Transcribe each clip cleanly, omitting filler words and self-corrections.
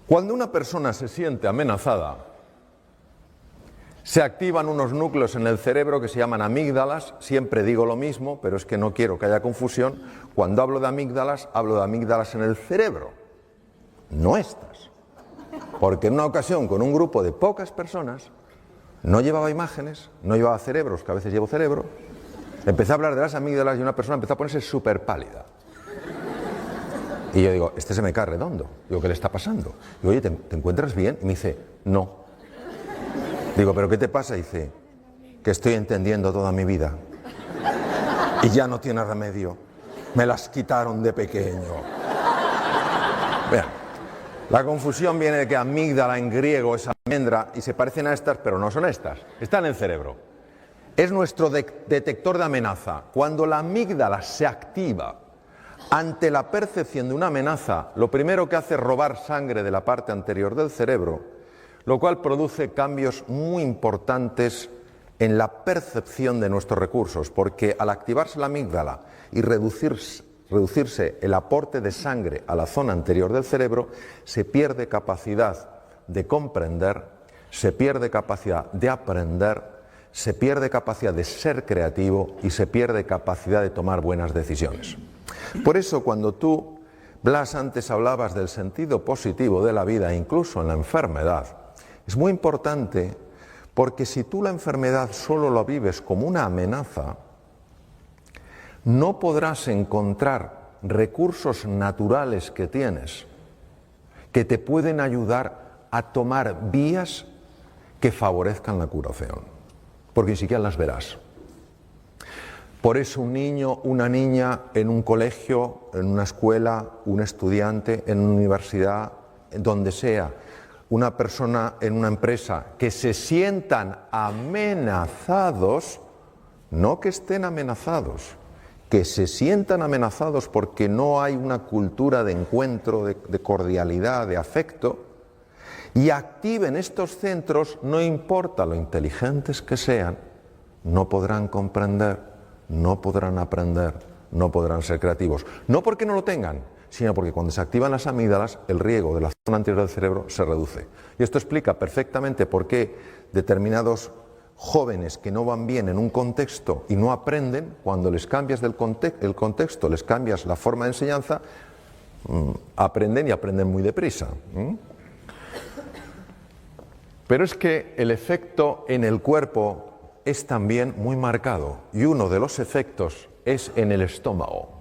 Cuando una persona se siente amenazada, se activan unos núcleos en el cerebro que se llaman amígdalas. Siempre digo lo mismo, pero es que no quiero que haya confusión. Cuando hablo de amígdalas en el cerebro, no estas. Porque en una ocasión, con un grupo de pocas personas, no llevaba imágenes, no llevaba cerebros, que a veces llevo cerebro, empecé a hablar de las amígdalas y una persona empezó a ponerse súper pálida. Y yo digo, este se me cae redondo. Digo, ¿qué le está pasando? Digo, oye, ¿te encuentras bien? Y me dice, no. Digo, ¿pero qué te pasa? Y dice, que estoy entendiendo toda mi vida. Y ya no tiene remedio. Me las quitaron de pequeño. Vean, la confusión viene de que amígdala en griego es almendra y se parecen a estas, pero no son estas. Están en el cerebro. Es nuestro detector de amenaza. Cuando la amígdala se activa ante la percepción de una amenaza, lo primero que hace es robar sangre de la parte anterior del cerebro, lo cual produce cambios muy importantes en la percepción de nuestros recursos, porque al activarse la amígdala y reducirse el aporte de sangre a la zona anterior del cerebro, se pierde capacidad de comprender, se pierde capacidad de aprender, se pierde capacidad de ser creativo y se pierde capacidad de tomar buenas decisiones. Por eso, cuando tú, Blas, antes hablabas del sentido positivo de la vida, incluso en la enfermedad, es muy importante, porque si tú la enfermedad solo la vives como una amenaza, no podrás encontrar recursos naturales que tienes que te pueden ayudar a tomar vías que favorezcan la curación, porque ni siquiera las verás. Por eso un niño, una niña en un colegio, en una escuela, un estudiante en una universidad, donde sea, una persona en una empresa, que se sientan amenazados, no que estén amenazados, que se sientan amenazados porque no hay una cultura de encuentro, de cordialidad, de afecto, y activen estos centros, no importa lo inteligentes que sean, no podrán comprender, no podrán aprender, no podrán ser creativos. No porque no lo tengan, sino porque cuando se activan las amígdalas, el riego de la zona anterior del cerebro se reduce. Y esto explica perfectamente por qué determinados jóvenes que no van bien en un contexto y no aprenden, cuando les cambias el contexto, les cambias la forma de enseñanza, aprenden y aprenden muy deprisa. Pero es que el efecto en el cuerpo es también muy marcado, y uno de los efectos es en el estómago.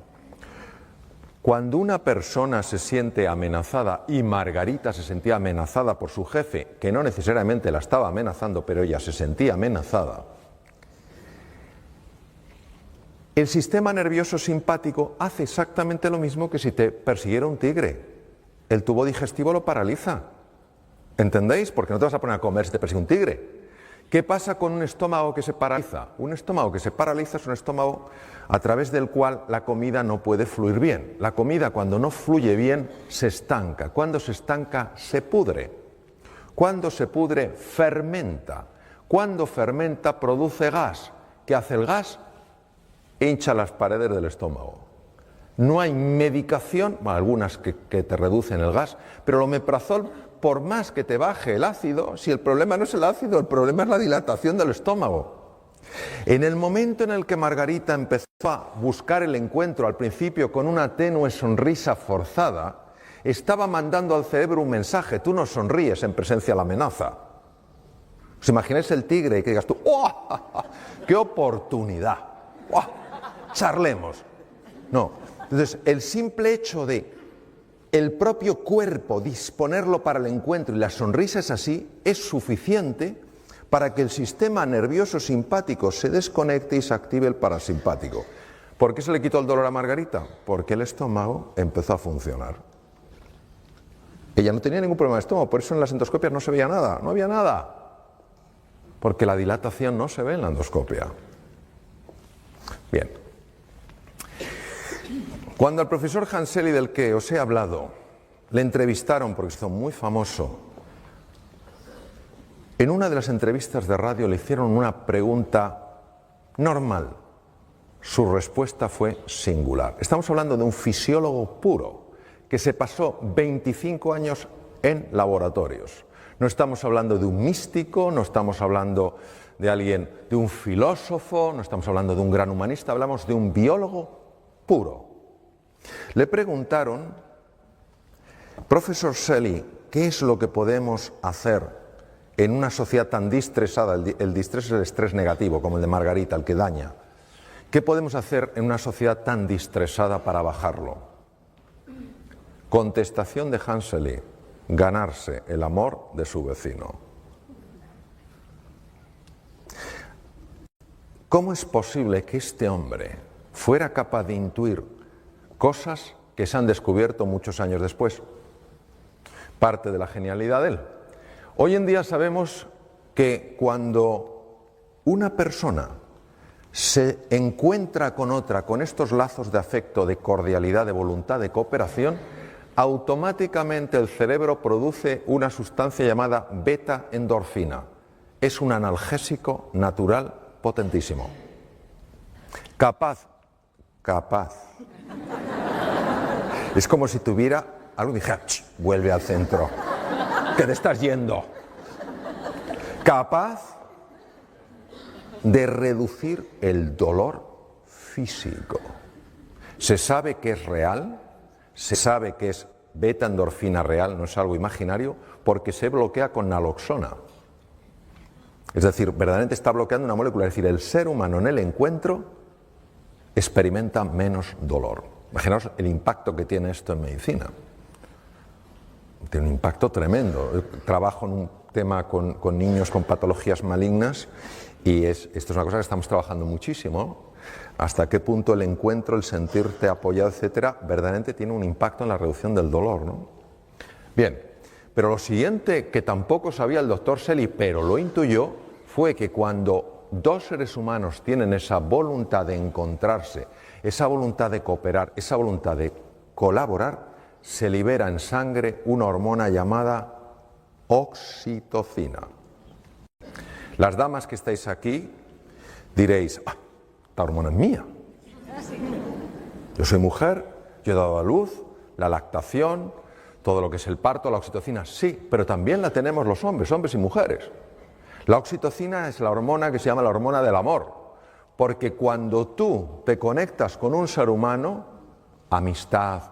Cuando una persona se siente amenazada, y Margarita se sentía amenazada por su jefe, que no necesariamente la estaba amenazando, pero ella se sentía amenazada, el sistema nervioso simpático hace exactamente lo mismo que si te persiguiera un tigre. El tubo digestivo lo paraliza. ¿Entendéis? Porque no te vas a poner a comer si te persigue un tigre. ¿Qué pasa con un estómago que se paraliza? Un estómago que se paraliza es un estómago a través del cual la comida no puede fluir bien. La comida, cuando no fluye bien, se estanca. Cuando se estanca, se pudre. Cuando se pudre, fermenta. Cuando fermenta, produce gas. ¿Qué hace el gas? Hincha las paredes del estómago. No hay medicación, bueno, algunas que te reducen el gas, pero el omeprazol, por más que te baje el ácido, si el problema no es el ácido, el problema es la dilatación del estómago. En el momento en el que Margarita empezó a buscar el encuentro al principio con una tenue sonrisa forzada, estaba mandando al cerebro un mensaje: tú no sonríes en presencia de la amenaza. ¿Os imagináis el tigre y que digas tú, ¡oh, qué oportunidad! ¡Oh, charlemos! No. Entonces, el simple hecho de el propio cuerpo disponerlo para el encuentro, y la sonrisa es así, es suficiente para que el sistema nervioso simpático se desconecte y se active el parasimpático. ¿Por qué se le quitó el dolor a Margarita? Porque el estómago empezó a funcionar. Ella no tenía ningún problema de estómago, por eso en las endoscopias no se veía nada, no había nada. Porque la dilatación no se ve en la endoscopia. Bien. Cuando al profesor Hanseli, del que os he hablado, le entrevistaron, porque se hizo muy famoso, en una de las entrevistas de radio le hicieron una pregunta normal. Su respuesta fue singular. Estamos hablando de un fisiólogo puro, que se pasó 25 años en laboratorios. No estamos hablando de un místico, no estamos hablando de alguien, de un filósofo, no estamos hablando de un gran humanista, hablamos de un biólogo puro. Le preguntaron, profesor Shelley, ¿qué es lo que podemos hacer en una sociedad tan distresada? El distrés es el estrés negativo, como el de Margarita, el que daña. ¿Qué podemos hacer en una sociedad tan distresada para bajarlo? Contestación de Hans Shelley: ganarse el amor de su vecino. ¿Cómo es posible que este hombre fuera capaz de intuir cosas que se han descubierto muchos años después? Parte de la genialidad de él. Hoy en día sabemos que cuando una persona se encuentra con otra, con estos lazos de afecto, de cordialidad, de voluntad, de cooperación, automáticamente el cerebro produce una sustancia llamada beta-endorfina. Es un analgésico natural potentísimo. Capaz. Es como si tuviera algo y dijera, vuelve al centro, que te estás yendo. Capaz de reducir el dolor físico. Se sabe que es real, se sabe que es beta-endorfina real, no es algo imaginario, porque se bloquea con naloxona. Es decir, verdaderamente está bloqueando una molécula. Es decir, el ser humano en el encuentro experimenta menos dolor. Imaginaos el impacto que tiene esto en medicina. Tiene un impacto tremendo. Trabajo en un tema con niños con patologías malignas y esto es una cosa que estamos trabajando muchísimo. Hasta qué punto el encuentro, el sentirte apoyado, etcétera, verdaderamente tiene un impacto en la reducción del dolor, ¿no? Bien, pero lo siguiente que tampoco sabía el doctor Shelley, pero lo intuyó, fue que cuando dos seres humanos tienen esa voluntad de encontrarse, esa voluntad de cooperar, esa voluntad de colaborar, se libera en sangre una hormona llamada oxitocina. Las damas que estáis aquí diréis, esta hormona es mía. Yo soy mujer, yo he dado a luz, la lactación, todo lo que es el parto, la oxitocina, sí, pero también la tenemos los hombres y mujeres. La oxitocina es la hormona que se llama la hormona del amor, porque cuando tú te conectas con un ser humano, amistad,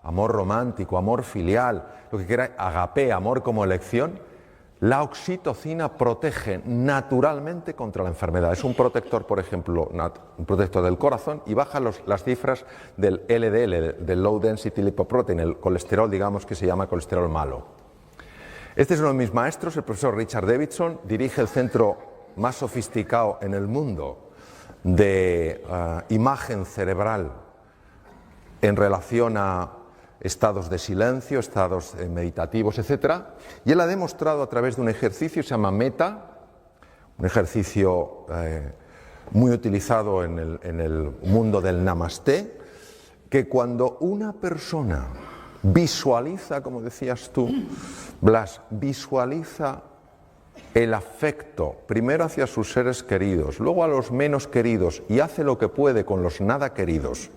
amor romántico, amor filial, lo que queráis, agape, amor como elección, la oxitocina protege naturalmente contra la enfermedad. Es un protector, por ejemplo, un protector del corazón y baja las cifras del LDL, del Low Density Lipoprotein, el colesterol, digamos, que se llama colesterol malo. Este es uno de mis maestros, el profesor Richard Davidson, dirige el centro más sofisticado en el mundo de imagen cerebral en relación a estados de silencio, estados meditativos, etc. Y él ha demostrado a través de un ejercicio que se llama META, un ejercicio muy utilizado en el mundo del Namaste, que cuando una persona visualiza, como decías tú, Blas, visualiza el afecto, primero hacia sus seres queridos, luego a los menos queridos, y hace lo que puede con los nada queridos,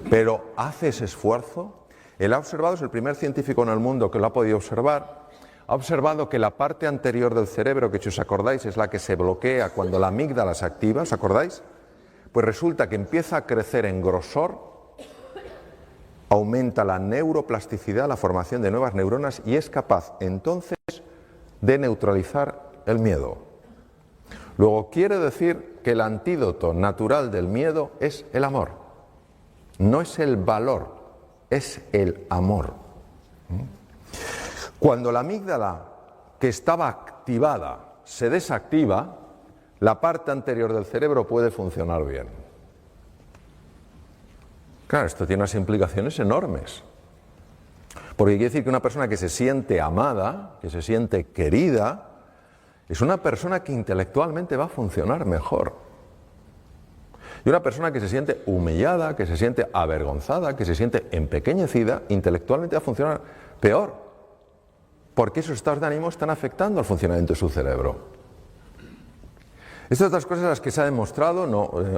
pero hace ese esfuerzo. Él ha observado, es el primer científico en el mundo que lo ha podido observar, ha observado que la parte anterior del cerebro, que si os acordáis es la que se bloquea cuando la amígdala se activa, ¿os acordáis? Pues resulta que empieza a crecer en grosor, aumenta la neuroplasticidad, la formación de nuevas neuronas y es capaz entonces de neutralizar el miedo. Luego quiere decir que el antídoto natural del miedo es el amor, no es el valor. Es el amor. Cuando la amígdala que estaba activada se desactiva, la parte anterior del cerebro puede funcionar bien. Claro, esto tiene unas implicaciones enormes. Porque quiere decir que una persona que se siente amada, que se siente querida, es una persona que intelectualmente va a funcionar mejor. Y una persona que se siente humillada, que se siente avergonzada, que se siente empequeñecida, intelectualmente va a funcionar peor, porque esos estados de ánimo están afectando al funcionamiento de su cerebro. Estas otras cosas las que se ha demostrado,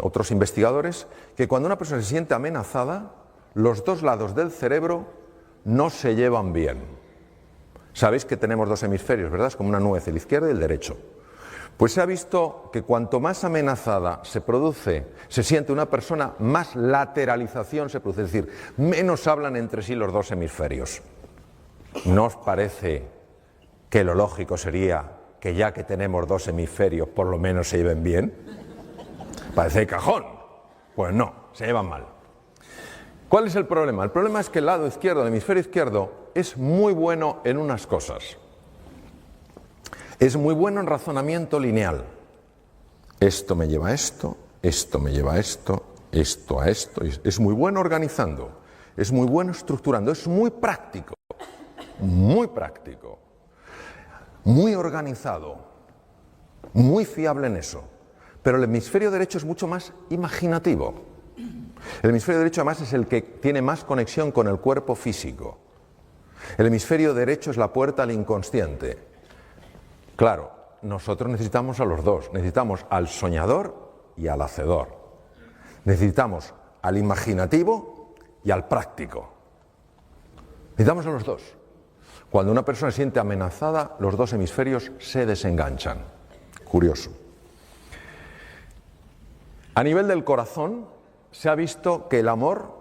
otros investigadores, que cuando una persona se siente amenazada, los dos lados del cerebro no se llevan bien. Sabéis que tenemos dos hemisferios, ¿verdad? Es como una nuez, el izquierdo y el derecho. Pues se ha visto que cuanto más amenazada se siente una persona, más lateralización se produce, es decir, menos hablan entre sí los dos hemisferios. ¿No os parece que lo lógico sería que ya que tenemos dos hemisferios, por lo menos se lleven bien? Parece de cajón. Pues no, se llevan mal. ¿Cuál es el problema? El problema es que el lado izquierdo, el hemisferio izquierdo, es muy bueno en unas cosas. Es muy bueno en razonamiento lineal. Esto me lleva a esto, esto me lleva a esto, esto a esto. Es muy bueno organizando, es muy bueno estructurando, es muy práctico, muy organizado, muy fiable en eso. Pero el hemisferio derecho es mucho más imaginativo. El hemisferio derecho además es el que tiene más conexión con el cuerpo físico. El hemisferio derecho es la puerta al inconsciente. Claro, nosotros necesitamos a los dos. Necesitamos al soñador y al hacedor. Necesitamos al imaginativo y al práctico. Necesitamos a los dos. Cuando una persona se siente amenazada, los dos hemisferios se desenganchan. Curioso. A nivel del corazón, se ha visto que el amor,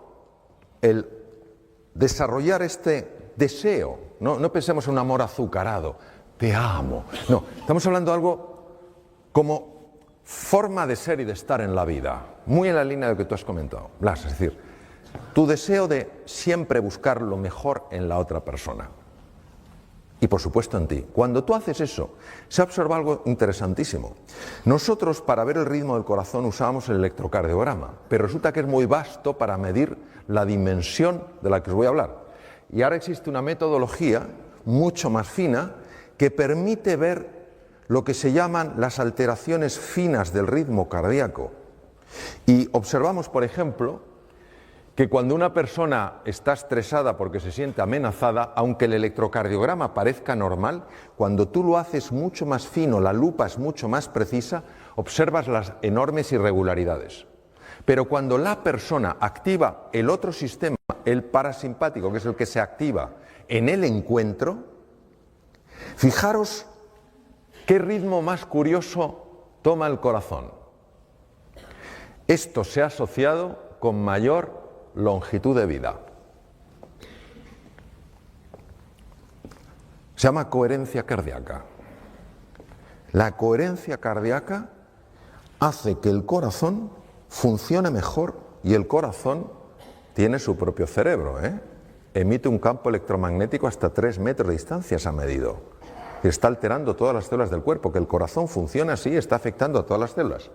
el desarrollar este deseo, no pensemos en un amor azucarado, te amo. No, estamos hablando de algo como forma de ser y de estar en la vida, muy en la línea de lo que tú has comentado, Blas, es decir, tu deseo de siempre buscar lo mejor en la otra persona y por supuesto en ti. Cuando tú haces eso, se observa algo interesantísimo. Nosotros para ver el ritmo del corazón usábamos el electrocardiograma, pero resulta que es muy vasto para medir la dimensión de la que os voy a hablar. Y ahora existe una metodología mucho más fina que permite ver lo que se llaman las alteraciones finas del ritmo cardíaco. Y observamos, por ejemplo, que cuando una persona está estresada porque se siente amenazada, aunque el electrocardiograma parezca normal, cuando tú lo haces mucho más fino, la lupa es mucho más precisa, observas las enormes irregularidades. Pero cuando la persona activa el otro sistema, el parasimpático, que es el que se activa en el encuentro, fijaros qué ritmo más curioso toma el corazón. Esto se ha asociado con mayor longitud de vida. Se llama coherencia cardíaca. La coherencia cardíaca hace que el corazón funcione mejor y el corazón tiene su propio cerebro, Emite un campo electromagnético hasta 3 metros de distancia, se ha medido. Y está alterando todas las células del cuerpo. Que el corazón funcione así está afectando a todas las células.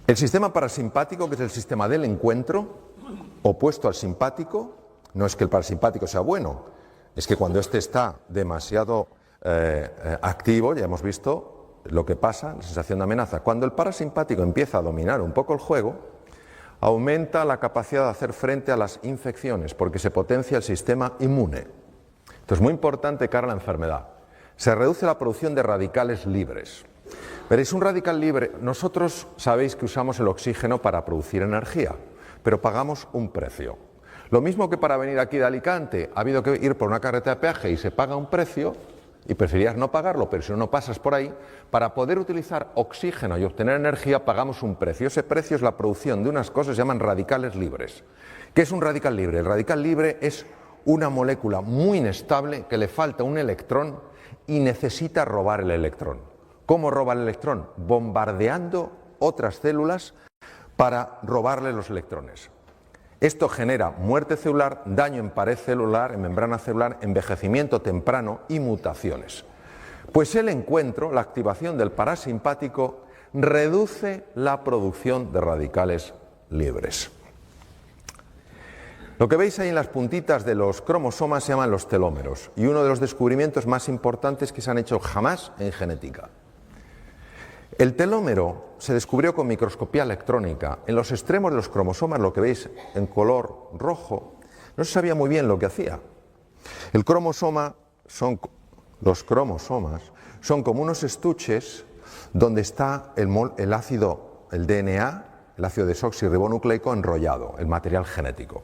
El sistema parasimpático, que es el sistema del encuentro, opuesto al simpático, no es que el parasimpático sea bueno, es que cuando este está demasiado activo, ya hemos visto lo que pasa, la sensación de amenaza. Cuando el parasimpático empieza a dominar un poco el juego, aumenta la capacidad de hacer frente a las infecciones, porque se potencia el sistema inmune. Entonces, muy importante cara a la enfermedad. Se reduce la producción de radicales libres. Veréis, un radical libre, nosotros sabéis que usamos el oxígeno para producir energía, pero pagamos un precio. Lo mismo que para venir aquí de Alicante ha habido que ir por una carretera de peaje y se paga un precio, y preferirías no pagarlo, pero si no pasas por ahí, para poder utilizar oxígeno y obtener energía pagamos un precio. Ese precio es la producción de unas cosas que se llaman radicales libres. ¿Qué es un radical libre? El radical libre es una molécula muy inestable que le falta un electrón y necesita robar el electrón. ¿Cómo roba el electrón? Bombardeando otras células para robarle los electrones. Esto genera muerte celular, daño en pared celular, en membrana celular, envejecimiento temprano y mutaciones. Pues el encuentro, la activación del parasimpático, reduce la producción de radicales libres. Lo que veis ahí en las puntitas de los cromosomas se llaman los telómeros, y uno de los descubrimientos más importantes que se han hecho jamás en genética. El telómero se descubrió con microscopía electrónica. En los extremos de los cromosomas, lo que veis en color rojo, no se sabía muy bien lo que hacía. Los cromosomas son como unos estuches donde está el ácido, el DNA, el ácido desoxirribonucleico enrollado, el material genético.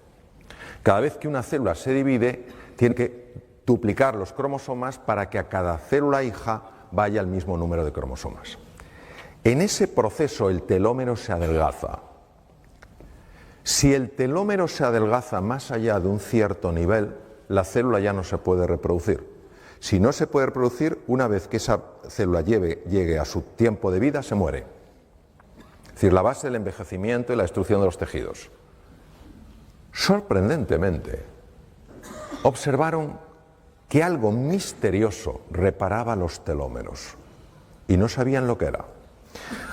Cada vez que una célula se divide, tiene que duplicar los cromosomas para que a cada célula hija vaya el mismo número de cromosomas. En ese proceso el telómero se adelgaza. Si el telómero se adelgaza más allá de un cierto nivel, la célula ya no se puede reproducir. Si no se puede reproducir, una vez que esa célula llegue a su tiempo de vida, se muere. Es decir, la base del envejecimiento y la destrucción de los tejidos. Sorprendentemente, observaron que algo misterioso reparaba los telómeros y no sabían lo que era.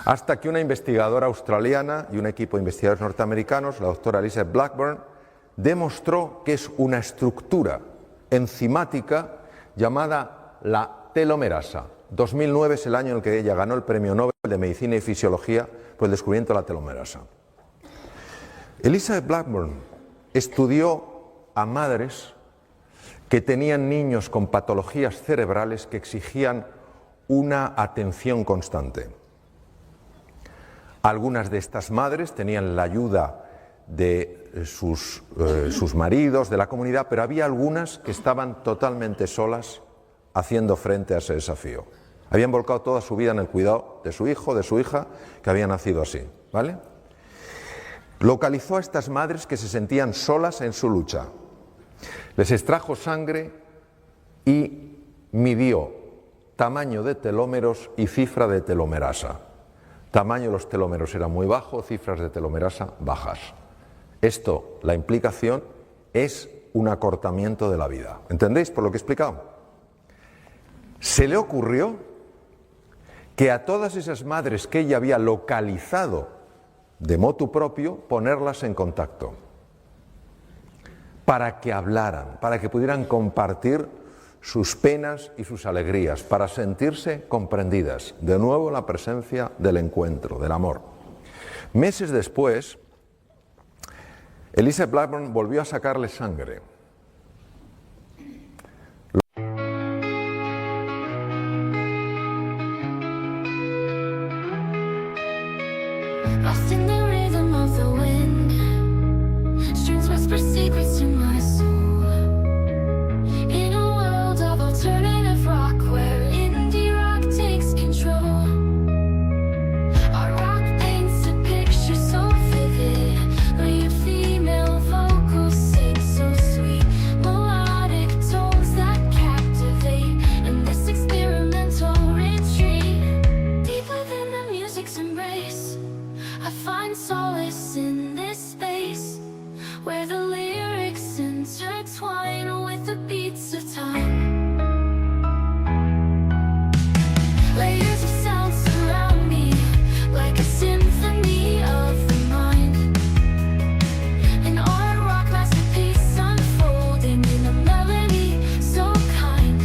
Hasta que una investigadora australiana y un equipo de investigadores norteamericanos, la doctora Elizabeth Blackburn, demostró que es una estructura enzimática llamada la telomerasa. 2009 es el año en el que ella ganó el Premio Nobel de Medicina y Fisiología por el descubrimiento de la telomerasa. Elizabeth Blackburn estudió a madres que tenían niños con patologías cerebrales que exigían una atención constante. Algunas de estas madres tenían la ayuda de sus maridos, de la comunidad, pero había algunas que estaban totalmente solas haciendo frente a ese desafío. Habían volcado toda su vida en el cuidado de su hijo, de su hija, que había nacido así, ¿vale? Localizó a estas madres que se sentían solas en su lucha. Les extrajo sangre y midió tamaño de telómeros y cifra de telomerasa. Tamaño de los telómeros era muy bajo, cifras de telomerasa bajas. Esto, la implicación, es un acortamiento de la vida. ¿Entendéis por lo que he explicado? Se le ocurrió que a todas esas madres que ella había localizado de motu propio, ponerlas en contacto para que hablaran, para que pudieran compartir sus penas y sus alegrías, para sentirse comprendidas. De nuevo la presencia del encuentro, del amor. Meses después, Elizabeth Blackburn volvió a sacarle sangre. Lost in the rhythm of the wind, strings whisper secrets to my soul. In a world of alternative rock where indie rock takes control, our rock paints a picture so vivid. Your female vocals sing so sweet, melodic tones that captivate. In this experimental retreat, deep within the music's embrace, I find solace in this space where the lyrics intertwine with the beats of time. Layers of sound surround me like a symphony of the mind. An art rock masterpiece unfolding in a melody so kind.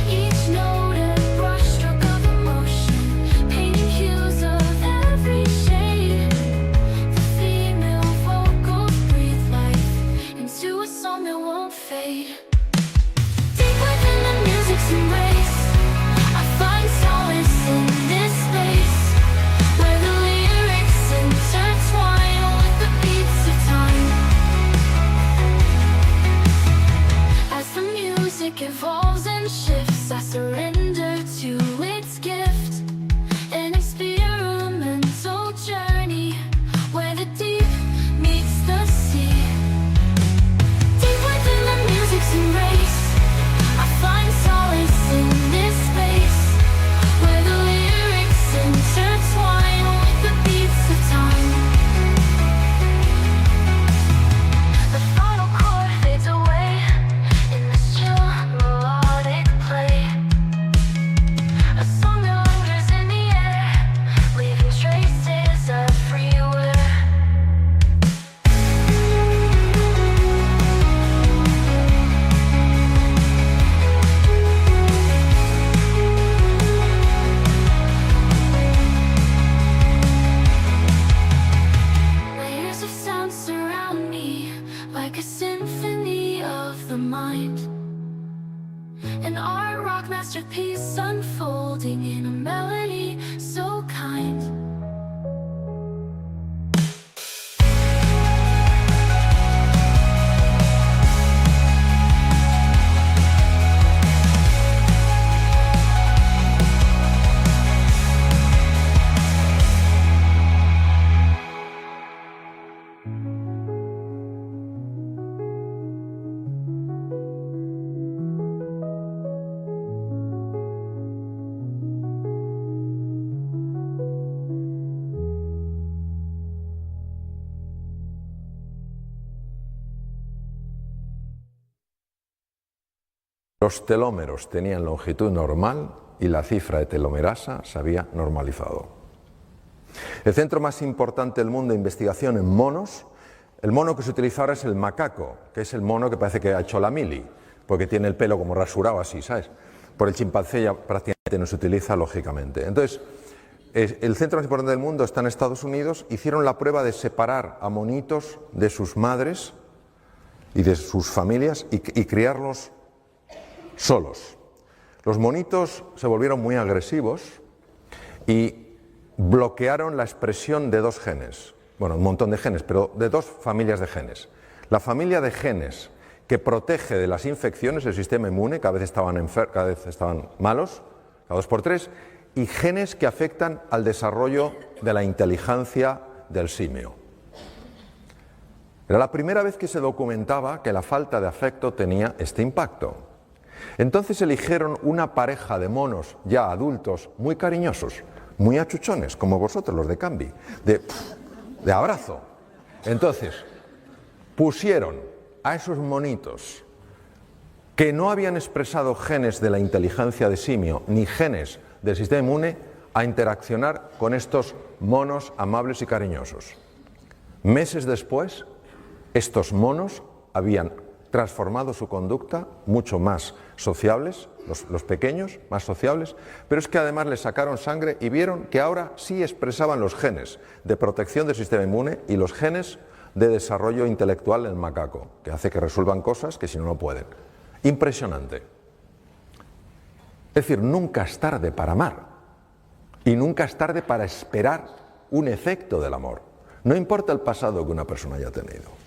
Each note a brushstroke of emotion, painting hues of every shade. The female vocals breathe life into a song that won't fade. Deep within the music's embrace, I find solace in this space where the lyrics intertwine with the beats of time. As the music evolves and shifts, I surrender to its gift. An experimental journey where the deep meets the sea. Deep within the music's embrace, I find solace in this space where the lyrics intertwine with the beats of time. The final chord fades away in this chill melodic play. A song that lingers in the air, leaving traces everywhere. Layers of sound surround me like a symphony of the mind. An art rock masterpiece unfolding in a melody so kind. Los telómeros tenían longitud normal y la cifra de telomerasa se había normalizado. El centro más importante del mundo de investigación en monos, el mono que se utiliza ahora es el macaco, que es el mono que parece que ha hecho la mili, porque tiene el pelo como rasurado así, ¿sabes? Por el chimpancé ya prácticamente no se utiliza, lógicamente. Entonces, el centro más importante del mundo está en Estados Unidos. Hicieron la prueba de separar a monitos de sus madres y de sus familias y criarlos solos. Los monitos se volvieron muy agresivos y bloquearon la expresión de dos genes, bueno, un montón de genes, pero de dos familias de genes. La familia de genes que protege de las infecciones el sistema inmune, cada vez estaban malos, cada 2 por 3, y genes que afectan al desarrollo de la inteligencia del simio. Era la primera vez que se documentaba que la falta de afecto tenía este impacto. Entonces eligieron una pareja de monos ya adultos muy cariñosos, muy achuchones, como vosotros los de Cambi, de abrazo. Entonces pusieron a esos monitos que no habían expresado genes de la inteligencia de simio ni genes del sistema inmune a interaccionar con estos monos amables y cariñosos. Meses después, estos monos habían transformado su conducta, mucho más sociables, los pequeños, más sociables, pero es que además les sacaron sangre y vieron que ahora sí expresaban los genes de protección del sistema inmune y los genes de desarrollo intelectual en el macaco, que hace que resuelvan cosas que si no, no pueden. Impresionante. Es decir, nunca es tarde para amar y nunca es tarde para esperar un efecto del amor. No importa el pasado que una persona haya tenido.